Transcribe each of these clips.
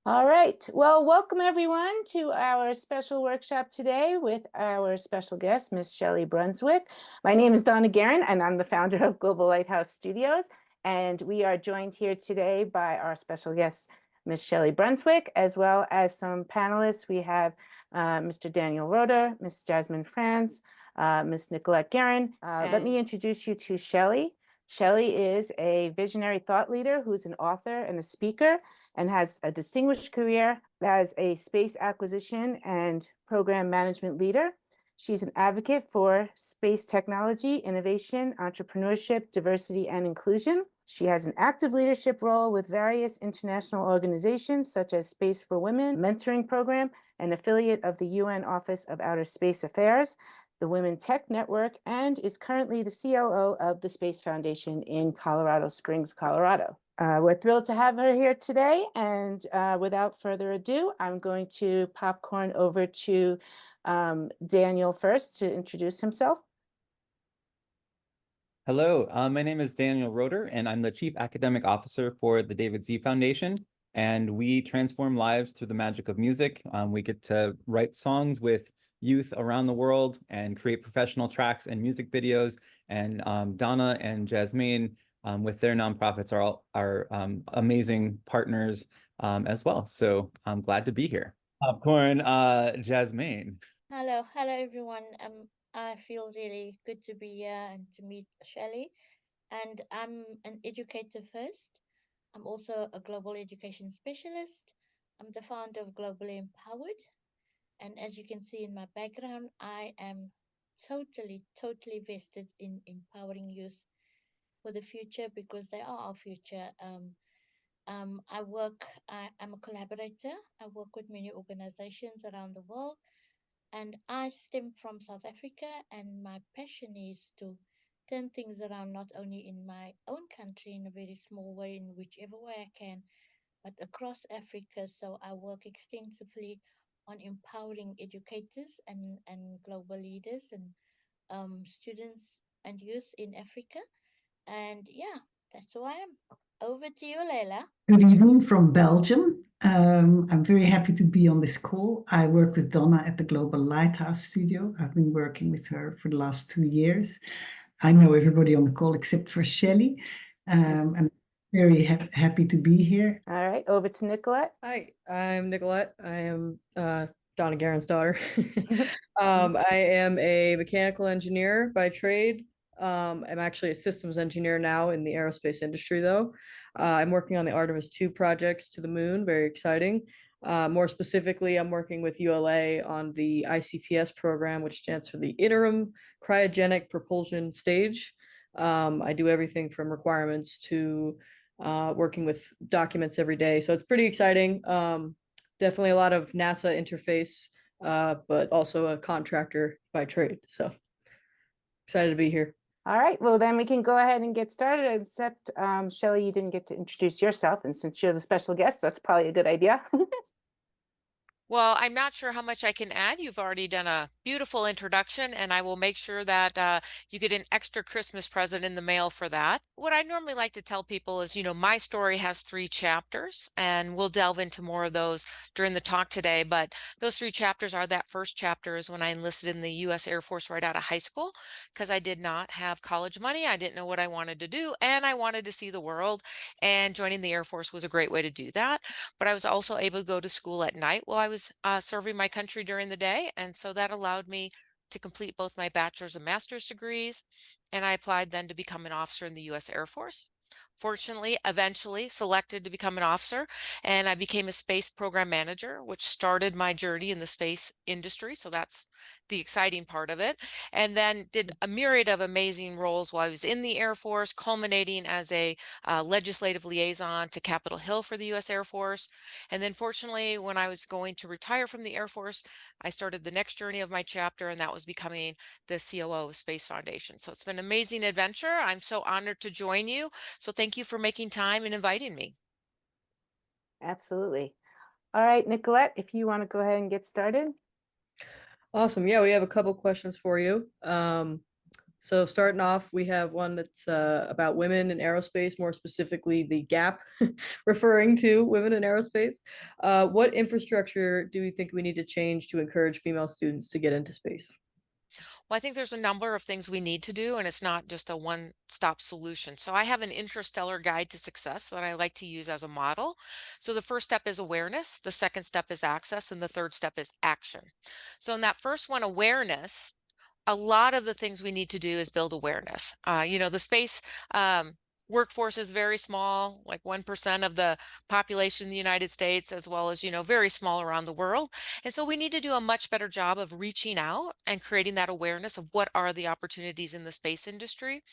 All right. Well, welcome everyone to our special workshop today with our special guest, Miss Shelli Brunswick. My name is Donna Guerin, and I'm the founder of Global Lighthouse Studios. And we are joined here today by our special guest, Miss Shelli Brunswick, as well as some panelists. We have Mr. Daniel Roeder, Miss Jasmine Franz, Miss Nicolette Guerin. Let me introduce you to Shelli. Shelli is a visionary thought leader who's an author and a speaker and has a distinguished career as a space acquisition and program management leader. She's an advocate for space technology, innovation, entrepreneurship, diversity, and inclusion. She has an active leadership role with various international organizations such as Space for Women Mentoring Program, an affiliate of the UN Office of Outer Space Affairs, the Women Tech Network, and is currently the COO of the Space Foundation in Colorado Springs, Colorado. We're thrilled to have her here today, and without further ado, I'm going to popcorn over to Daniel first to introduce himself. Hello, my name is Daniel Roeder, and I'm the Chief Academic Officer for the David Z Foundation. And we transform lives through the magic of music. We get to write songs with youth around the world and create professional tracks and music videos. And Donna and Jasmine, with their nonprofits, are amazing partners as well. So I'm glad to be here. Popcorn, Jasmine. Hello everyone. I feel really good to be here and to meet Shelli. And I'm an educator first. I'm also a global education specialist. I'm the founder of Globally Empowered. And as you can see in my background, I am totally vested in empowering youth for the future because they are our future. I'm a collaborator. I work with many organizations around the world. And I stem from South Africa, and my passion is to turn things around not only in my own country in a very small way, in whichever way I can, but across Africa. So I work extensively on empowering educators and global leaders and students and youth in Africa. And yeah, that's who I am. Over to you, Leila. Good evening from Belgium. I'm very happy to be on this call. I work with Donna at the Global Lighthouse Studio. I've been working with her for the last 2 years. I know everybody on the call except for Shelli. I'm very happy to be here. All right, over to Nicolette. Hi, I'm Nicolette. I am Donna Guerin's daughter. I am a mechanical engineer by trade. I'm actually a systems engineer now in the aerospace industry, though. I'm working on the Artemis 2 projects to the moon, very exciting. More specifically, I'm working with ULA on the ICPS program, which stands for the Interim Cryogenic Propulsion Stage. I do everything from requirements to working with documents every day. So it's pretty exciting. Definitely a lot of NASA interface, but also a contractor by trade. So excited to be here. All right, well, then we can go ahead and get started, except Shelli, you didn't get to introduce yourself. And since you're the special guest, that's probably a good idea. Well, I'm not sure how much I can add. You've already done a beautiful introduction, and I will make sure that you get an extra Christmas present in the mail for that. What I normally like to tell people is, my story has 3 chapters, and we'll delve into more of those during the talk today. But those 3 chapters are that first chapter is when I enlisted in the U.S. Air Force right out of high school because I did not have college money. I didn't know what I wanted to do, and I wanted to see the world, and joining the Air Force was a great way to do that. But I was also able to go to school at night while I was serving my country during the day. And so that allowed me to complete both my bachelor's and master's degrees. And I applied then to become an officer in the U.S. Air Force. Fortunately, eventually selected to become an officer, and I became a space program manager, which started my journey in the space industry. So that's the exciting part of it. And then did a myriad of amazing roles while I was in the Air Force, culminating as a legislative liaison to Capitol Hill for the U.S. Air Force. And then fortunately, when I was going to retire from the Air Force, I started the next journey of my chapter, and that was becoming the COO of Space Foundation. So it's been an amazing adventure. I'm so honored to join you. So thank you for making time and inviting me. Absolutely. All right, Nicolette, if you want to go ahead and get started. Awesome. Yeah, we have a couple questions for you. So starting off, we have one that's about women in aerospace, more specifically the gap, referring to women in aerospace. What infrastructure do we think we need to change to encourage female students to get into space? Well, I think there's a number of things we need to do, and it's not just a one-stop solution. So I have an interstellar guide to success that I like to use as a model. So the first step is awareness, the second step is access, and the third step is action. So in that first one, awareness, a lot of the things we need to do is build awareness. The space workforce is very small, like 1% of the population in the United States, as well as, very small around the world. And so we need to do a much better job of reaching out and creating that awareness of what are the opportunities in the space industry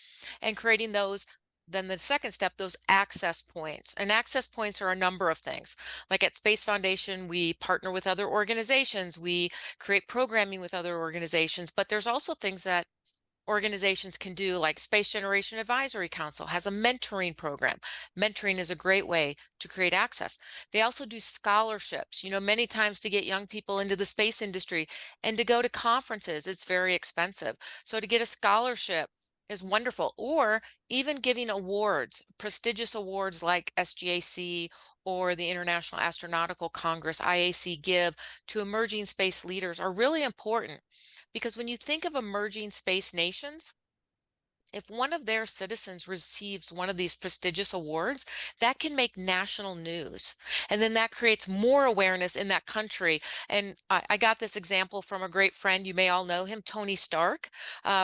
and creating those. Then the second step, those access points. And access points are a number of things. Like at Space Foundation, we partner with other organizations, we create programming with other organizations, but there's also things that organizations can do, like Space Generation Advisory Council has a mentoring program. Mentoring is a great way to create access. They also do scholarships, many times to get young people into the space industry and to go to conferences, it's very expensive. So to get a scholarship is wonderful, or even giving awards, prestigious awards like SGAC or the International Astronautical Congress, IAC give to emerging space leaders are really important. Because when you think of emerging space nations, if one of their citizens receives one of these prestigious awards, that can make national news. And then that creates more awareness in that country. And I got this example from a great friend. You may all know him, Tony Stark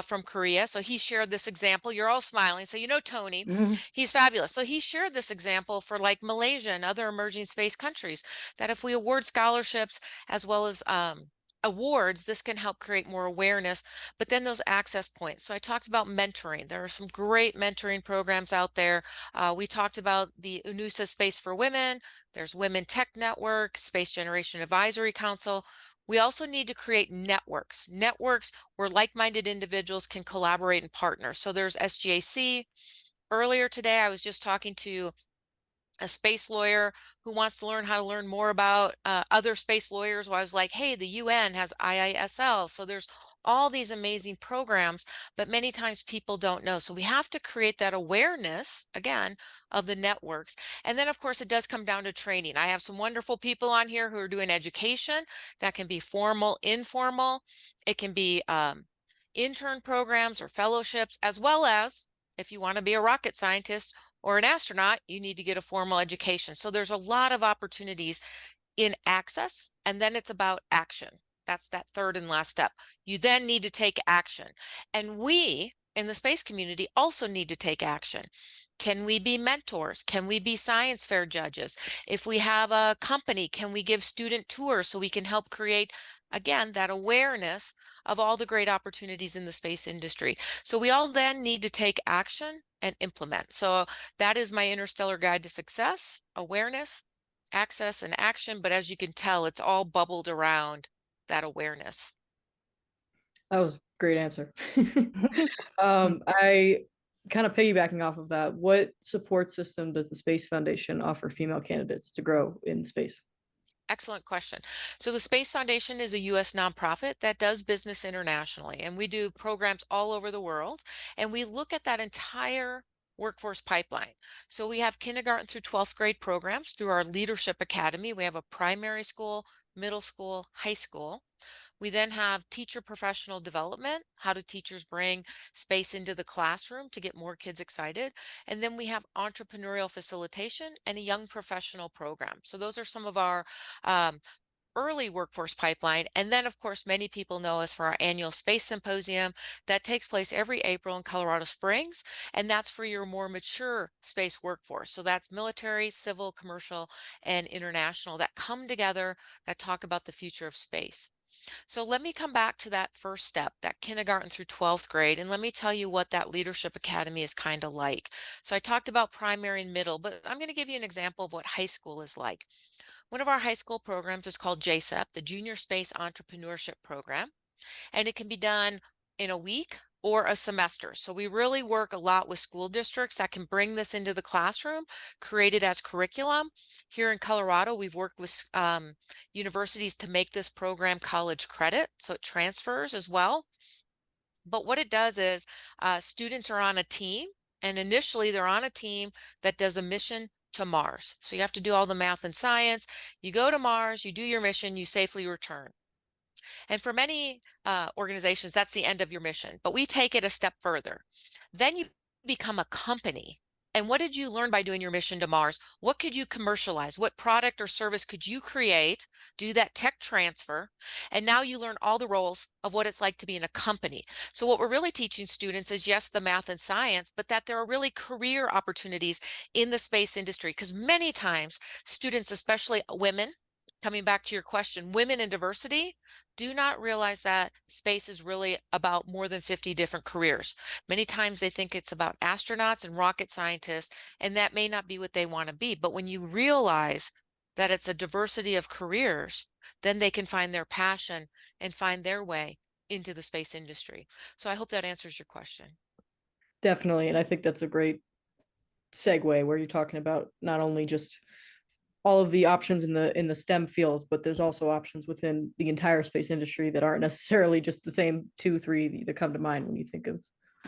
from Korea. So he shared this example. You're all smiling. So you know Tony, he's fabulous. So he shared this example for like Malaysia and other emerging space countries, that if we award scholarships as well as awards, this can help create more awareness. But then those access points. So I talked about mentoring. There are some great mentoring programs out there. We talked about the UNUSA Space for Women. There's Women Tech Network, Space Generation Advisory Council. We also need to create networks where like-minded individuals can collaborate and partner. So there's SGAC. Earlier today, I was just talking to a space lawyer who wants to learn how to learn more about other space lawyers. Well, I was like, hey, the UN has IISL. So there's all these amazing programs, but many times people don't know. So we have to create that awareness, again, of the networks. And then, of course, it does come down to training. I have some wonderful people on here who are doing education. That can be formal, informal. It can be intern programs or fellowships, as well as if you want to be a rocket scientist or an astronaut, you need to get a formal education. So there's a lot of opportunities in access, and then it's about action. That's that third and last step. You then need to take action. And we in the space community also need to take action. Can we be mentors? Can we be science fair judges? If we have a company, can we give student tours so we can help create, again, that awareness of all the great opportunities in the space industry? So we all then need to take action and implement. So that is my interstellar guide to success: awareness, access, and action. But as you can tell, it's all bubbled around that awareness. That was a great answer. I kind of piggybacking off of that, what support system does the Space Foundation offer female candidates to grow in space? Excellent question. So the Space Foundation is a U.S. nonprofit that does business internationally, and we do programs all over the world, and we look at that entire workforce pipeline. So we have kindergarten through 12th grade programs through our Leadership Academy. We have a primary school, middle school, high school. We then have teacher professional development. How do teachers bring space into the classroom to get more kids excited? And then we have entrepreneurial facilitation and a young professional program. So those are some of our um, early workforce pipeline. And then, of course, many people know us for our annual space symposium that takes place every April in Colorado Springs. And that's for your more mature space workforce. So that's military, civil, commercial, and international that come together that talk about the future of space. So let me come back to that first step, that kindergarten through 12th grade, and let me tell you what that Leadership Academy is kind of like. So I talked about primary and middle, but I'm going to give you an example of what high school is like. One of our high school programs is called JSEP, the Junior Space Entrepreneurship Program, and it can be done in a week or a semester. So we really work a lot with school districts that can bring this into the classroom, create it as curriculum. Here in Colorado, we've worked with universities to make this program college credit, so it transfers as well. But what it does is students are on a team, and initially they're on a team that does a mission to Mars. So you have to do all the math and science. You go to Mars, you do your mission, you safely return. And for many organizations, that's the end of your mission. But we take it a step further. Then you become a company. And what did you learn by doing your mission to Mars? What could you commercialize? What product or service could you create? Do that tech transfer. And now you learn all the roles of what it's like to be in a company. So what we're really teaching students is, yes, the math and science, but that there are really career opportunities in the space industry. Because many times students, especially women, coming back to your question, women in diversity do not realize that space is really about more than 50 different careers. Many times they think it's about astronauts and rocket scientists, and that may not be what they want to be. But when you realize that it's a diversity of careers, then they can find their passion and find their way into the space industry. So I hope that answers your question. Definitely. And I think that's a great segue where you're talking about not only just all of the options in the STEM field, but there's also options within the entire space industry that aren't necessarily just the same 2, 3 that come to mind when you think of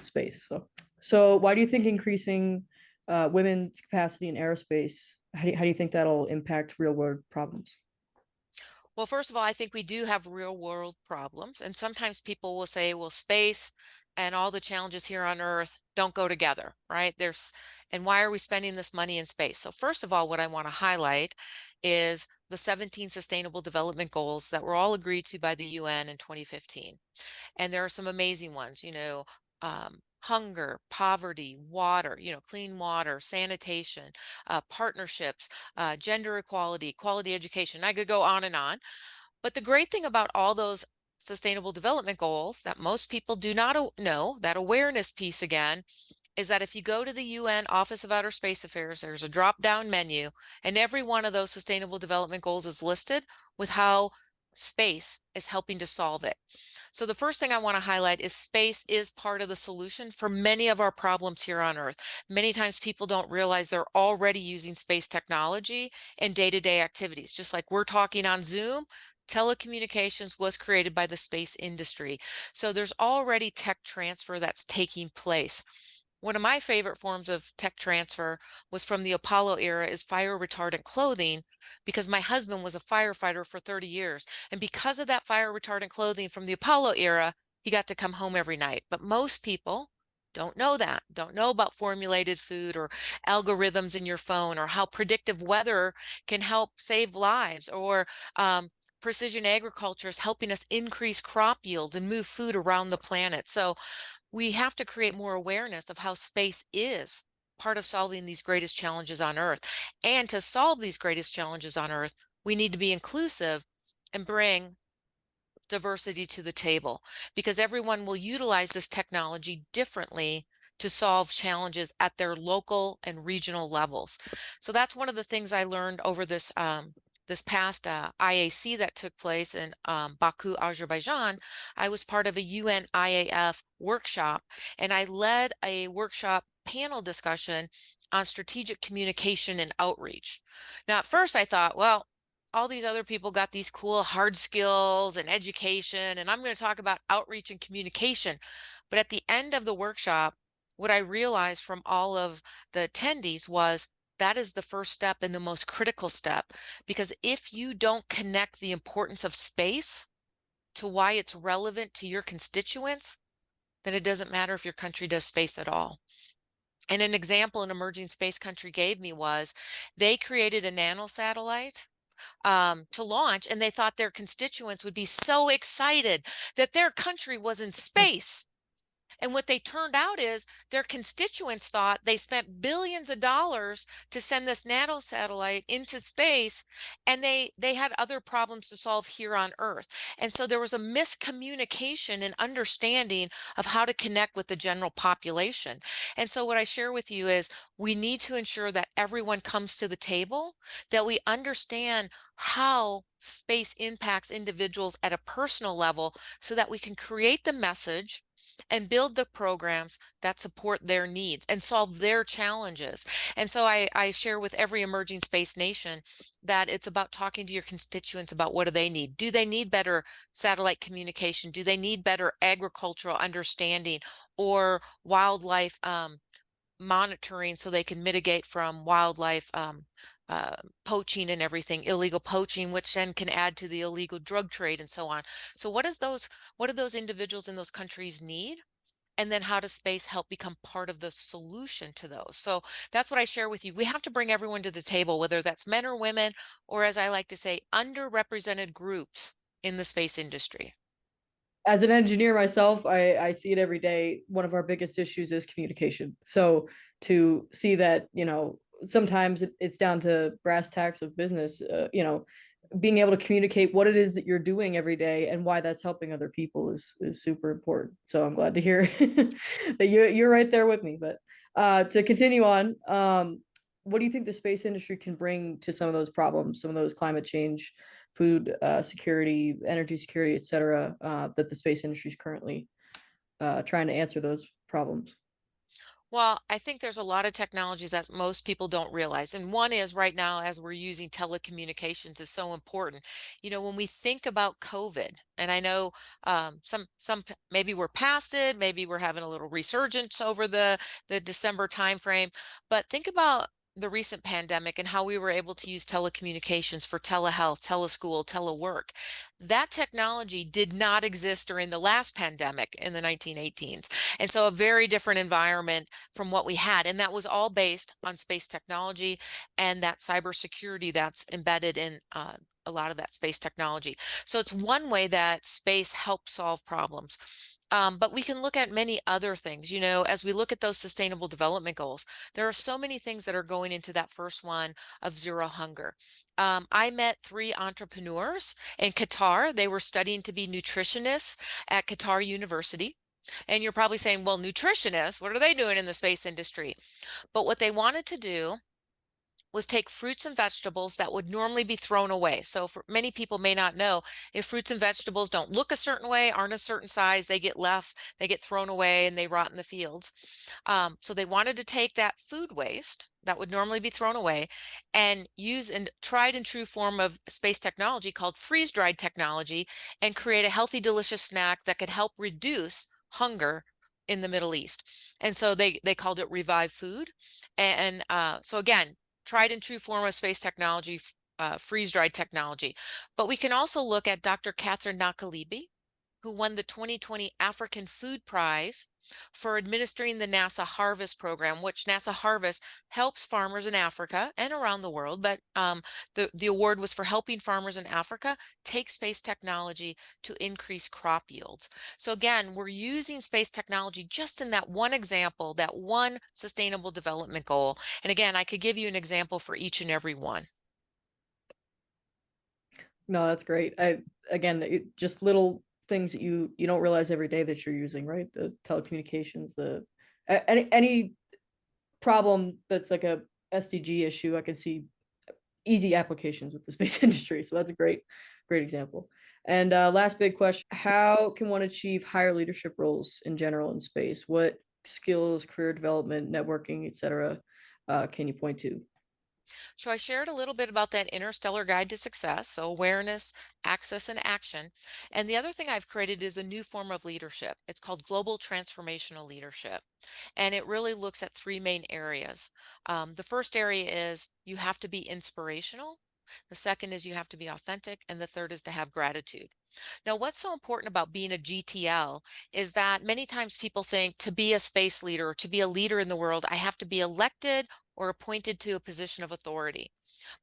space. So why do you think increasing women's capacity in aerospace, how do you think that'll impact real world problems? Well, first of all, I think we do have real world problems. And sometimes people will say, well, space and all the challenges here on Earth don't go together, right? And why are we spending this money in space? So first of all, what I want to highlight is the 17 Sustainable Development Goals that were all agreed to by the UN in 2015. And there are some amazing ones, hunger, poverty, water, clean water, sanitation, partnerships, gender equality, quality education. I could go on and on. But the great thing about all those sustainable development goals that most people do not know, that awareness piece again, is that if you go to the UN Office of Outer Space Affairs, there's a drop-down menu, and every one of those sustainable development goals is listed with how space is helping to solve it. So the first thing I want to highlight is space is part of the solution for many of our problems here on Earth. Many times people don't realize they're already using space technology in day-to-day activities. Just like we're talking on Zoom, telecommunications was created by the space industry. So there's already tech transfer that's taking place. One of my favorite forms of tech transfer was from the Apollo era is fire retardant clothing, because my husband was a firefighter for 30 years. And because of that fire retardant clothing from the Apollo era, he got to come home every night. But most people don't know that, don't know about formulated food or algorithms in your phone, or how predictive weather can help save lives, or precision agriculture is helping us increase crop yields and move food around the planet. So we have to create more awareness of how space is part of solving these greatest challenges on Earth. And to solve these greatest challenges on Earth, we need to be inclusive and bring diversity to the table, because everyone will utilize this technology differently to solve challenges at their local and regional levels. So that's one of the things I learned over this past IAC that took place in Baku, Azerbaijan. I was part of a UN IAF workshop, and I led a workshop panel discussion on strategic communication and outreach. Now, at first I thought, well, all these other people got these cool hard skills and education, and I'm going to talk about outreach and communication. But at the end of the workshop, what I realized from all of the attendees was that is the first step and the most critical step, because if you don't connect the importance of space to why it's relevant to your constituents, then it doesn't matter if your country does space at all. And an example an emerging space country gave me was they created a nanosatellite to launch, and they thought their constituents would be so excited that their country was in space. And what they turned out is their constituents thought they spent billions of dollars to send this nanosatellite into space, and they had other problems to solve here on Earth. And so there was a miscommunication and understanding of how to connect with the general population. And so what I share with you is we need to ensure that everyone comes to the table, that we understand how space impacts individuals at a personal level so that we can create the message and build the programs that support their needs and solve their challenges. And so I share with every emerging space nation that it's about talking to your constituents about what do they need. Do they need better satellite communication? Do they need better agricultural understanding or wildlife monitoring so they can mitigate from wildlife poaching and everything, illegal poaching, which then can add to the illegal drug trade and so on. So what do those individuals in those countries need? And then how does space help become part of the solution to those? So that's what I share with you. We have to bring everyone to the table, whether that's men or women, or as I like to say, underrepresented groups in the space industry. As an engineer myself, I see it every day. One of our biggest issues is communication. So to see that, sometimes it's down to brass tacks of business, being able to communicate what it is that you're doing every day and why that's helping other people is super important. So I'm glad to hear that you're right there with me. But to continue on, what do you think the space industry can bring to some of those problems, some of those climate change, food security, energy security, et cetera, that the space industry is currently trying to answer those problems? Well, I think there's a lot of technologies that most people don't realize. And one is right now, as we're using telecommunications, is so important. When we think about COVID, and I know maybe we're past it, maybe we're having a little resurgence over the December timeframe, but think about the recent pandemic and how we were able to use telecommunications for telehealth, teleschool, telework. That technology did not exist during the last pandemic in the 1918s. And so a very different environment from what we had. And that was all based on space technology and that cybersecurity that's embedded in a lot of that space technology. So it's one way that space helps solve problems. But we can look at many other things, as we look at those sustainable development goals, there are so many things that are going into that first one of zero hunger. I met 3 entrepreneurs in Qatar. They were studying to be nutritionists at Qatar University. And you're probably saying, well, nutritionists, what are they doing in the space industry? But what they wanted to do was take fruits and vegetables that would normally be thrown away. So for many people may not know, if fruits and vegetables don't look a certain way, aren't a certain size, they get left, they get thrown away and they rot in the fields. So they wanted to take that food waste that would normally be thrown away and use a tried and true form of space technology called freeze-dried technology and create a healthy, delicious snack that could help reduce hunger in the Middle East. And so they called it Revive Food. And so again, tried and true form of space technology, freeze-dried technology. But we can also look at Dr. Catherine Nakalibi, who won the 2020 African Food Prize for administering the NASA Harvest program, which NASA Harvest helps farmers in Africa and around the world. But the award was for helping farmers in Africa take space technology to increase crop yields. So again, we're using space technology just in that one example, that one sustainable development goal. And again, I could give you an example for each and every one. No, that's great. Just little things that you don't realize every day that you're using, right? The telecommunications, any problem that's like a SDG issue, I can see easy applications with the space industry. So that's a great example. And last big question, how can one achieve higher leadership roles in general in space? What skills, career development, networking, et cetera, can you point to? So I shared a little bit about that interstellar guide to success, so awareness, access, and action. And the other thing I've created is a new form of leadership. It's called global transformational leadership. And it really looks at 3 main areas. The first area is you have to be inspirational. The second is you have to be authentic. And the third is to have gratitude. Now, what's so important about being a GTL is that many times people think to be a space leader or to be a leader in the world, I have to be elected or appointed to a position of authority.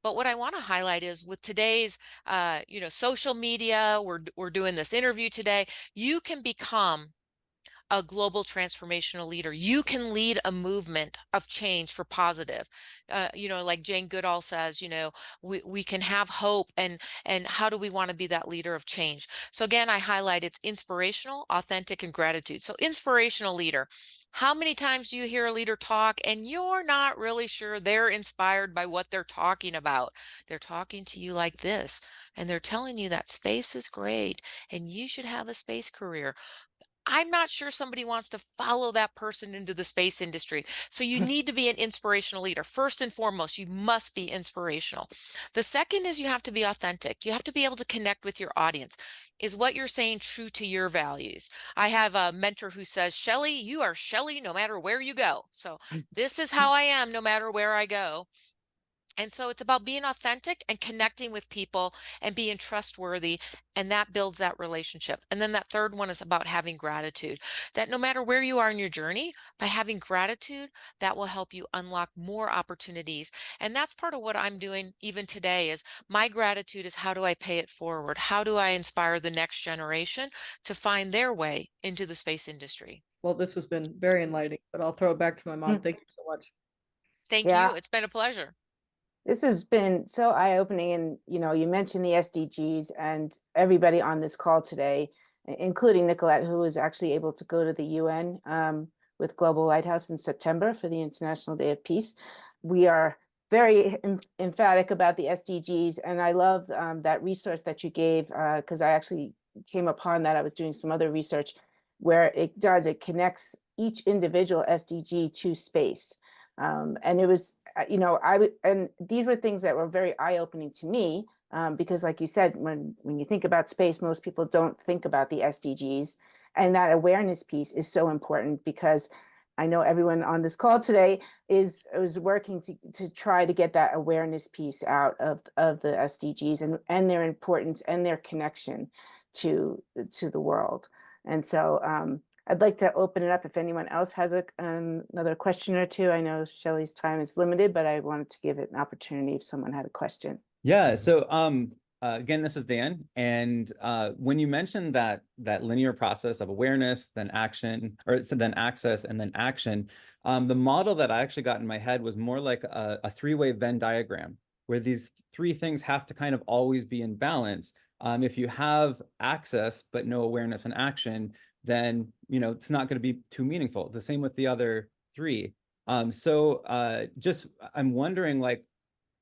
But what I want to highlight is with today's, social media, we're doing this interview today, you can become a global transformational leader. You can lead a movement of change for positive. Like Jane Goodall says, we can have hope, and how do we want to be that leader of change? So again, I highlight it's inspirational, authentic, and gratitude. So inspirational leader. How many times do you hear a leader talk and you're not really sure they're inspired by what they're talking about? They're talking to you like this, and they're telling you that space is great and you should have a space career. I'm not sure somebody wants to follow that person into the space industry. So you need to be an inspirational leader. First and foremost, you must be inspirational. The second is you have to be authentic. You have to be able to connect with your audience. Is what you're saying true to your values? I have a mentor who says, Shelli, you are Shelli no matter where you go. So this is how I am no matter where I go. And so it's about being authentic and connecting with people and being trustworthy, and that builds that relationship. And then that third one is about having gratitude, that no matter where you are in your journey, by having gratitude, that will help you unlock more opportunities. And that's part of what I'm doing even today is my gratitude is how do I pay it forward? How do I inspire the next generation to find their way into the space industry? Well, this has been very enlightening, but I'll throw it back to my mom. Thank you so much. Thank Yeah. you. It's been a pleasure. This has been so eye-opening, and you mentioned the SDGs, and everybody on this call today, including Nicolette, who was actually able to go to the UN with Global Lighthouse in September for the International Day of Peace. We are very emphatic about the SDGs, and I love that resource that you gave, because I actually came upon that. I was doing some other research where it connects each individual SDG to space. And it was, and these were things that were very eye-opening to me, because like you said, when you think about space, most people don't think about the SDGs, and that awareness piece is so important, because I know everyone on this call today is working to try to get that awareness piece out of the SDGs and their importance and their connection to the world. And so I'd like to open it up if anyone else has another question or two. I know Shelli's time is limited, but I wanted to give it an opportunity if someone had a question. Yeah. So again, this is Dan. And when you mentioned that linear process of awareness, then action, or so then access and then action, the model that I actually got in my head was more like a three-way Venn diagram, where these three things have to kind of always be in balance. If you have access but no awareness and action, then it's not going to be too meaningful. The same with the other three. Just I'm wondering, like,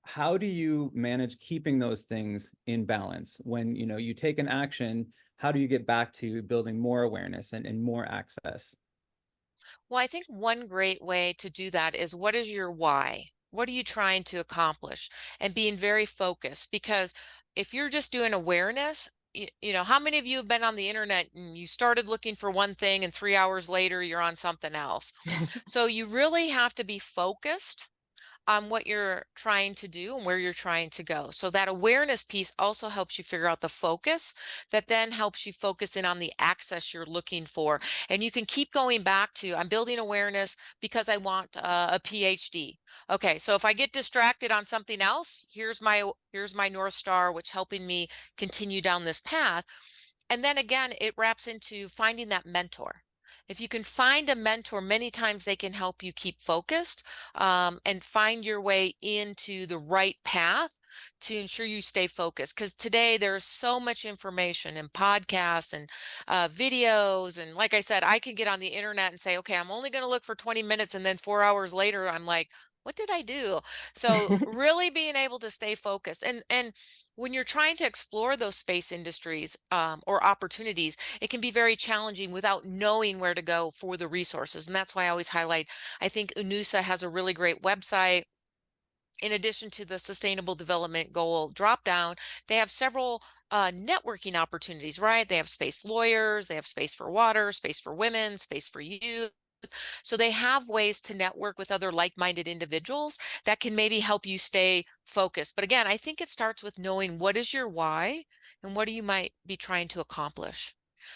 how do you manage keeping those things in balance when you take an action? How do you get back to building more awareness and more access? Well, I think one great way to do that is what is your why? What are you trying to accomplish? And being very focused, because if you're just doing awareness, how many of you have been on the internet and you started looking for one thing and 3 hours later you're on something else? So you really have to be focused on what you're trying to do and where you're trying to go. So that awareness piece also helps you figure out the focus that then helps you focus in on the access you're looking for. And you can keep going back to, I'm building awareness because I want a PhD. Okay, so if I get distracted on something else, here's my North Star, which helping me continue down this path. And then again, it wraps into finding that mentor. If you can find a mentor, many times they can help you keep focused and find your way into the right path to ensure you stay focused. Because today there's so much information and podcasts and videos. And like I said, I can get on the internet and say, okay, I'm only going to look for 20 minutes. And then 4 hours later, I'm like, what did I do? So really being able to stay focused. And when you're trying to explore those space industries or opportunities, it can be very challenging without knowing where to go for the resources. And that's why I always highlight, I think UNUSA has a really great website. In addition to the Sustainable Development Goal dropdown, they have several networking opportunities, right? They have space lawyers, they have space for water, space for women, space for youth. So they have ways to network with other like-minded individuals that can maybe help you stay focused. But again, I think it starts with knowing what is your why and what you might be trying to accomplish.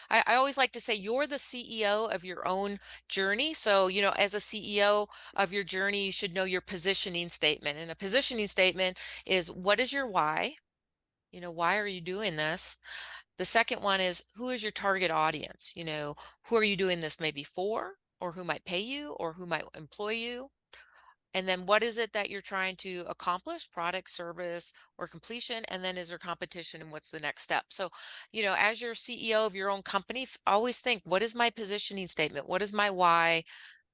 I always like to say you're the CEO of your own journey. So, as a CEO of your journey, you should know your positioning statement. And a positioning statement is what is your why? Why are you doing this? The second one is, who is your target audience? You know, who are you doing this maybe for, or who might pay you, or who might employ you? And then what is it that you're trying to accomplish, product, service, or completion? And then is there competition and what's the next step? So, you know, as your CEO of your own company, always think, what is my positioning statement? What is my why?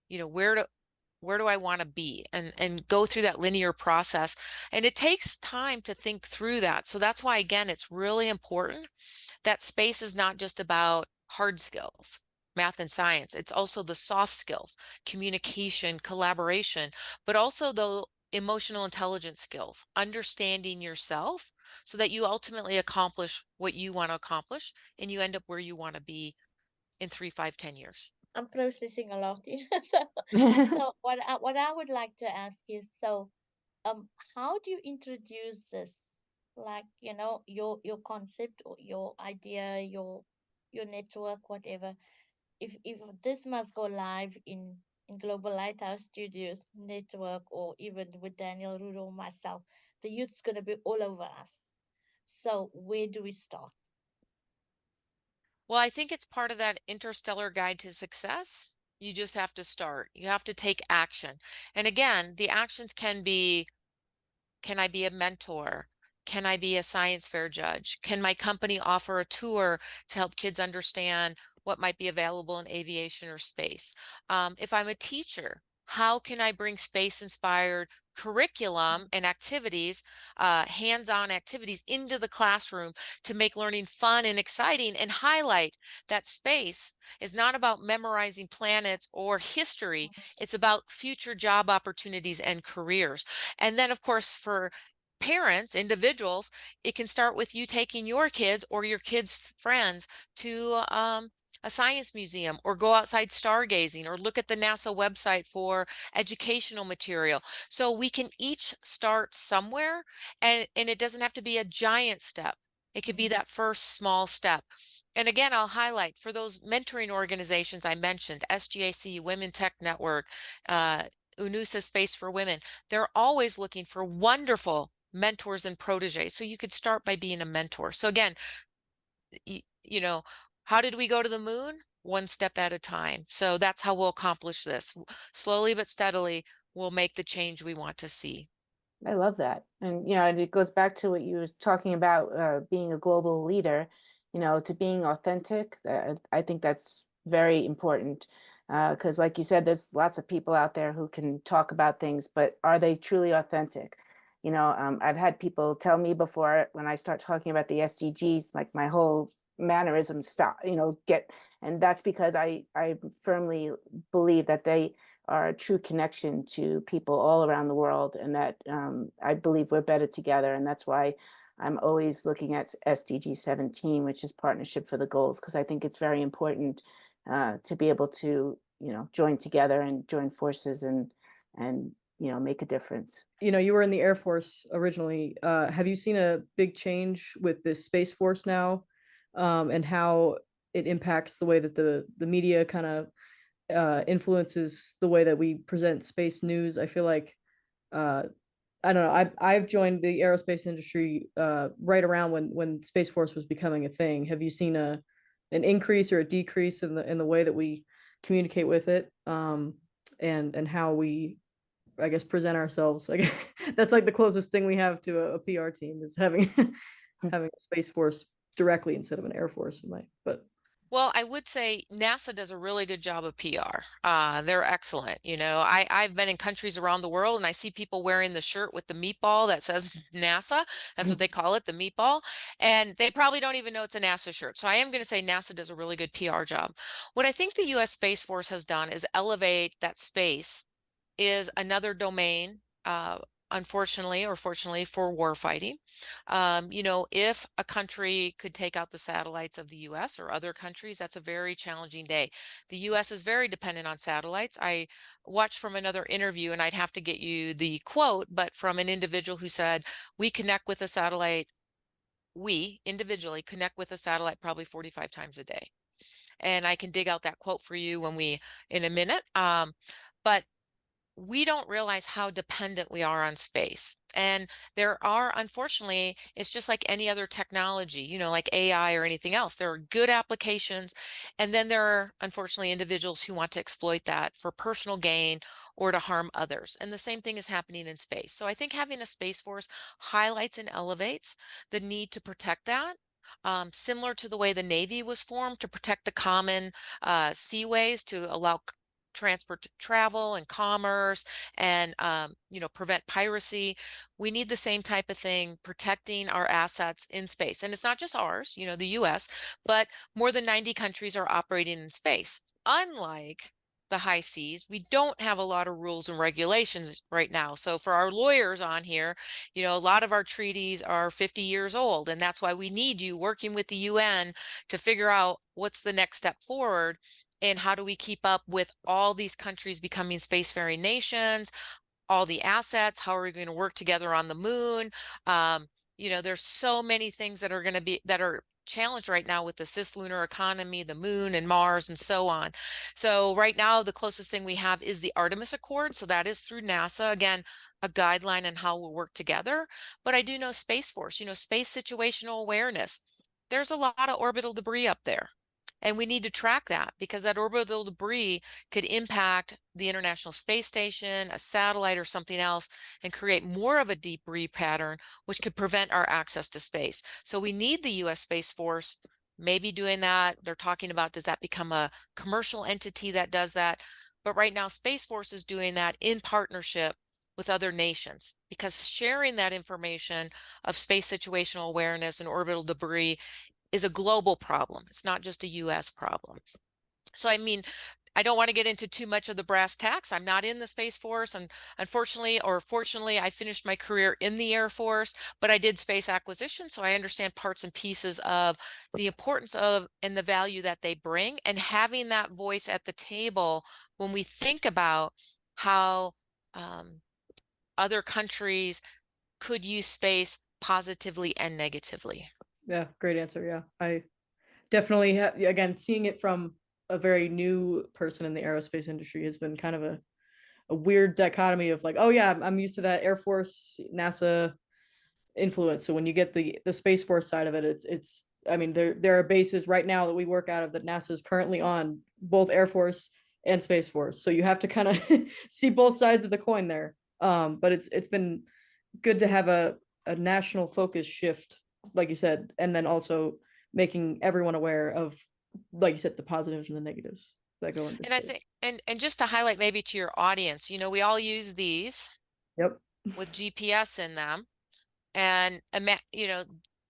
You know, where do I want to be? And go through that linear process. And it takes time to think through that. So that's why, again, it's really important that space is not just about hard skills, math and science. It's also the soft skills, communication, collaboration, but also the emotional intelligence skills, understanding yourself so that you ultimately accomplish what you want to accomplish and you end up where you want to be in 3, 5, 10 years. I'm processing a lot here. So what I would like to ask is, so how do you introduce this? Like, you know, your concept or your idea, your network, whatever. If this must go live in Global Lighthouse Studios network, or even with Daniel Rudo or myself, the youth's gonna be all over us. So where do we start? Well, I think it's part of that interstellar guide to success. You just have to start. You have to take action. And again, the actions can be, can I be a mentor? Can I be a science fair judge? Can my company offer a tour to help kids understand what might be available in aviation or space? If I'm a teacher, how can I bring space-inspired curriculum and activities, hands-on activities into the classroom to make learning fun and exciting and highlight that space is not about memorizing planets or history. It's about future job opportunities and careers. And then, of course, for parents, individuals, it can start with you taking your kids or your kids' friends to a science museum, or go outside stargazing, or look at the NASA website for educational material. So we can each start somewhere, and it doesn't have to be a giant step. It could be that first small step. And again, I'll highlight for those mentoring organizations I mentioned, SGAC, Women Tech Network, UNUSA Space for Women, they're always looking for wonderful mentors and proteges. So you could start by being a mentor. So again, you know, how did we go to the moon? One step at a time. So that's how we'll accomplish this. Slowly but steadily, we'll make the change we want to see. I love that. And, and it goes back to what you were talking about, being a global leader, to being authentic. I think that's very important. Because like you said, there's lots of people out there who can talk about things, but are they truly authentic? I've had people tell me before, when I start talking about the SDGs, like my whole mannerism stop, and that's because I firmly believe that they are a true connection to people all around the world, and that I believe we're better together. And that's why I'm always looking at SDG 17, which is Partnership for the Goals, because I think it's very important to be able to, join together and join forces and make a difference. You were in the Air Force originally. Have you seen a big change with this Space Force now, and how it impacts the way that the media kind of influences the way that we present space news? I feel like I don't know. I've joined the aerospace industry right around when Space Force was becoming a thing. Have you seen an increase or a decrease in the way that we communicate with it, and how we, I guess, present ourselves? Like that's like the closest thing we have to a PR team, is having having a Space Force directly instead of an Air Force. But Well, I would say NASA does a really good job of PR. They're excellent. I've been in countries around the world and I see people wearing the shirt with the meatball that says NASA. That's what they call it, the meatball. And they probably don't even know it's a NASA shirt. So I am going to say NASA does a really good PR job. What I think the U.S. Space Force has done is elevate that space is another domain, unfortunately or fortunately, for warfighting. If a country could take out the satellites of the US or other countries, that's a very challenging day. The US is very dependent on satellites. I watched from another interview, and I'd have to get you the quote, but from an individual who said, we connect with a satellite, we individually connect with a satellite probably 45 times a day. And I can dig out that quote for you in a minute. But we don't realize how dependent we are on space. And there are, unfortunately, it's just like any other technology, you know, like AI or anything else. There are good applications, and then there are, unfortunately, individuals who want to exploit that for personal gain or to harm others. And the same thing is happening in space. So I think having a Space Force highlights and elevates the need to protect that. Similar to the way the Navy was formed to protect the common seaways to allow transport travel and commerce and you know, prevent piracy. We need the same type of thing protecting our assets in space. And it's not just ours, you know, the US, but more than 90 countries are operating in space. Unlike the high seas, we don't have a lot of rules and regulations right now. So for our lawyers on here, you know, a lot of our treaties are 50 years old, and that's why we need you working with the UN to figure out what's the next step forward. And how do we keep up with all these countries becoming spacefaring nations, all the assets? How are we going to work together on the moon? You know, there's so many things that are going to be that are challenged right now with the cislunar economy, the moon and Mars and so on. So right now, the closest thing we have is the Artemis Accord. So that is through NASA. Again, a guideline on how we'll work together. But I do know Space Force, you know, space situational awareness. There's a lot of orbital debris up there. And we need to track that because that orbital debris could impact the International Space Station, a satellite, or something else, and create more of a debris pattern, which could prevent our access to space. So we need the U.S. Space Force maybe doing that. They're talking about, does that become a commercial entity that does that? But right now, Space Force is doing that in partnership with other nations, because sharing that information of space situational awareness and orbital debris is a global problem. It's not just a US problem. So, I mean, I don't want to get into too much of the brass tacks. I'm not in the Space Force, and unfortunately or fortunately, I finished my career in the Air Force, but I did space acquisition, so I understand parts and pieces of the importance of and the value that they bring, and having that voice at the table when we think about how other countries could use space positively and negatively. Yeah, great answer. Yeah, I definitely have, again, seeing it from a very new person in the aerospace industry has been kind of a weird dichotomy of like, oh yeah, I'm used to that Air Force, NASA influence. So when you get the Space Force side of it, it's I mean, there are bases right now that we work out of that NASA is currently on, both Air Force and Space Force. So you have to kind of see both sides of the coin there. But it's been good to have a national focus shift, like you said, and then also making everyone aware of, like you said, the positives and the negatives that go into And I space. think, and just to highlight maybe to your audience, you know, we all use these Yep. with GPS in them, and you know,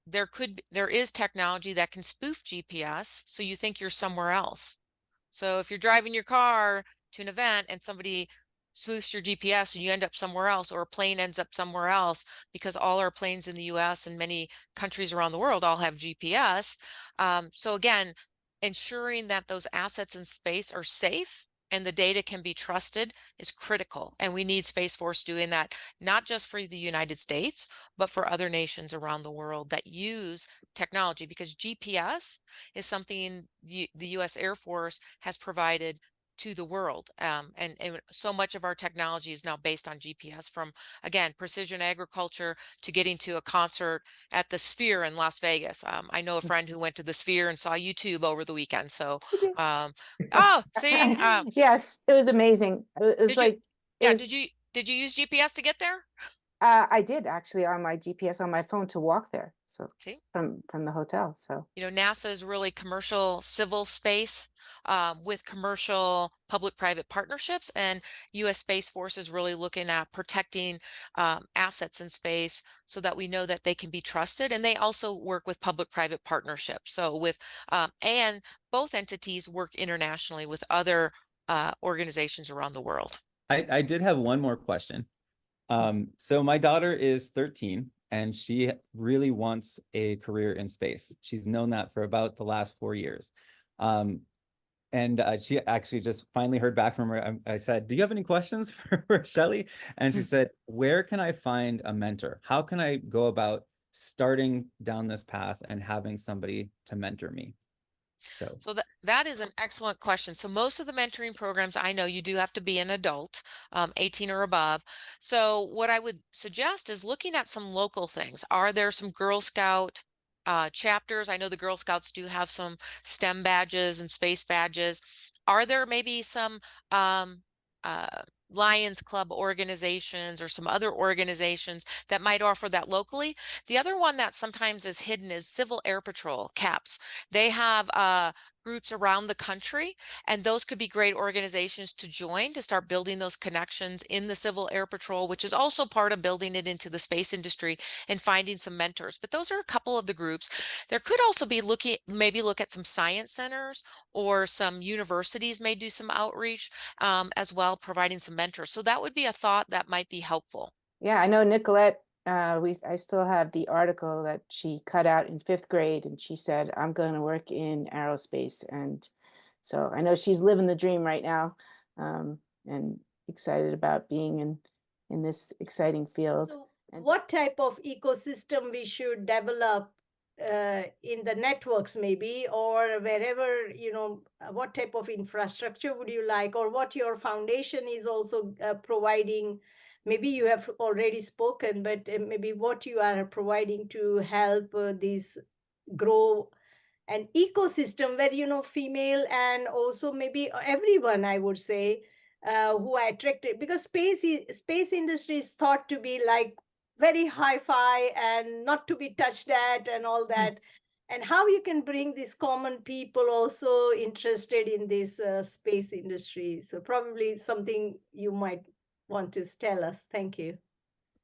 there is technology that can spoof GPS, so you think you're somewhere else. So if you're driving your car to an event and somebody spoofs your GPS and you end up somewhere else, or a plane ends up somewhere else, because all our planes in the US and many countries around the world all have GPS. So again, ensuring that those assets in space are safe and the data can be trusted is critical. And we need Space Force doing that, not just for the United States, but for other nations around the world that use technology, because GPS is something the US Air Force has provided to the world. And so much of our technology is now based on GPS, from, again, precision agriculture to getting to a concert at the Sphere in Las Vegas. I know a friend who went to the Sphere and saw YouTube over the weekend. So, oh, see, Yes, it was amazing. It was did you, like, it yeah, was, did you use GPS to get there? I did actually on my GPS on my phone to walk there. So See? from the hotel. So You know, NASA is really commercial civil space with commercial public-private partnerships, and U.S. Space Force is really looking at protecting assets in space so that we know that they can be trusted. And they also work with public-private partnerships. So with, and both entities work internationally with other organizations around the world. I did have one more question. So my daughter is 13 and she really wants a career in space. She's known that for about the last 4 years. And she actually just finally heard back from her. I said, do you have any questions for Shelli? And she said, where can I find a mentor? How can I go about starting down this path and having somebody to mentor me? So that is an excellent question. So most of the mentoring programs, I know you do have to be an adult, 18 or above. So what I would suggest is looking at some local things. Are there some Girl Scout chapters? I know the Girl Scouts do have some STEM badges and space badges. Are there maybe some uh, Lions Club organizations or some other organizations that might offer that locally? The other one that sometimes is hidden is Civil Air Patrol, CAPS. They have groups around the country, and those could be great organizations to join to start building those connections in the Civil Air Patrol, which is also part of building it into the space industry and finding some mentors. But those are a couple of the groups. There could also be maybe look at some science centers, or some universities may do some outreach as well, providing some mentors. So that would be a thought that might be helpful. Yeah, I know Nicolette, I still have the article that she cut out in 5th grade, and she said, I'm going to work in aerospace. And so I know she's living the dream right now, and excited about being in this exciting field. So And what type of ecosystem we should develop in the networks maybe, or wherever, what type of infrastructure would you like, or what your foundation is also providing? Maybe you have already spoken, but maybe what you are providing to help these grow an ecosystem where, female and also maybe everyone, I would say, who are attracted, because space industry is thought to be like very hi-fi and not to be touched at and all that. And how you can bring these common people also interested in this space industry. So probably something you might want to tell us. Thank you.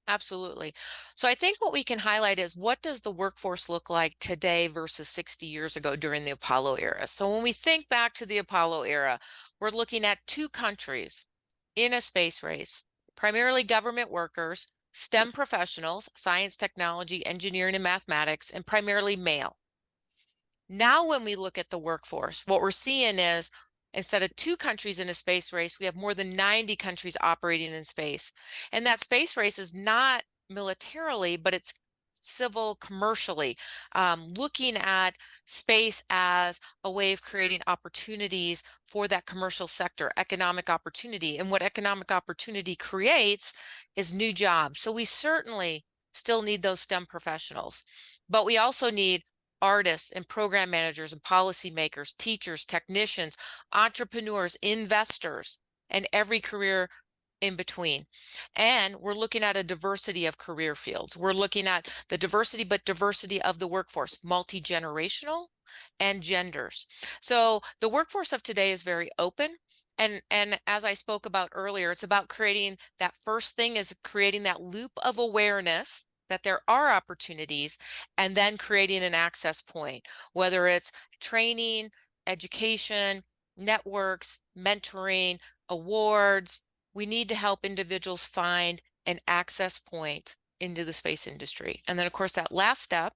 Absolutely. So I think what we can highlight is, what does the workforce look like today versus 60 years ago during the Apollo era? So when we think back to the Apollo era, we're looking at 2 countries in a space race, primarily government workers, STEM professionals, science, technology, engineering, and mathematics, and primarily male. Now, when we look at the workforce, what we're seeing is, instead of 2 countries in a space race, we have more than 90 countries operating in space. And that space race is not militarily, but it's civil commercially, looking at space as a way of creating opportunities for that commercial sector, economic opportunity. And what economic opportunity creates is new jobs. So we certainly still need those STEM professionals, but we also need artists and program managers and policymakers, teachers, technicians, entrepreneurs, investors, and every career in between. And we're looking at a diversity of career fields. We're looking at the diversity, but diversity of the workforce, multi-generational and genders. So the workforce of today is very open. And as I spoke about earlier, it's about creating that first thing, is creating that loop of awareness that there are opportunities, and then creating an access point, whether it's training, education, networks, mentoring, awards. We need to help individuals find an access point into the space industry. And then, of course, that last step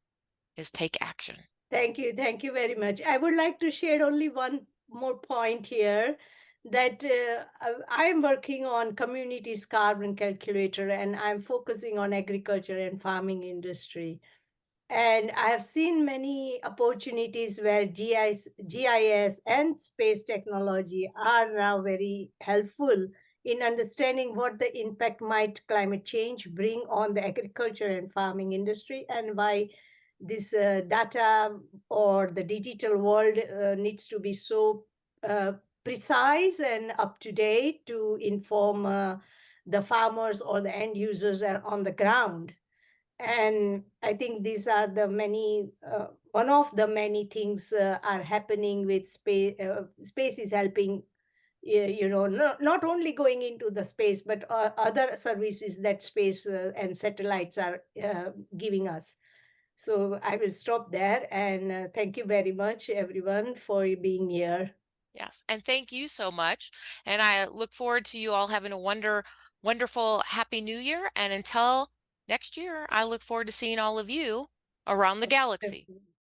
is take action. Thank you. Thank you very much. I would like to share only one more point here, that I am working on communities carbon calculator, and I'm focusing on agriculture and farming industry. And I have seen many opportunities where GIS and space technology are now very helpful in understanding what the impact might climate change bring on the agriculture and farming industry, and why this data or the digital world needs to be so precise and up to date to inform the farmers or the end users on the ground. And I think these are the many, one of the many things are happening with space. Space is helping, not only going into the space, but other services that space and satellites are giving us. So I will stop there, and thank you very much, everyone, for being here. Yes. And thank you so much. And I look forward to you all having a wonderful, happy new year. And until next year, I look forward to seeing all of you around the galaxy.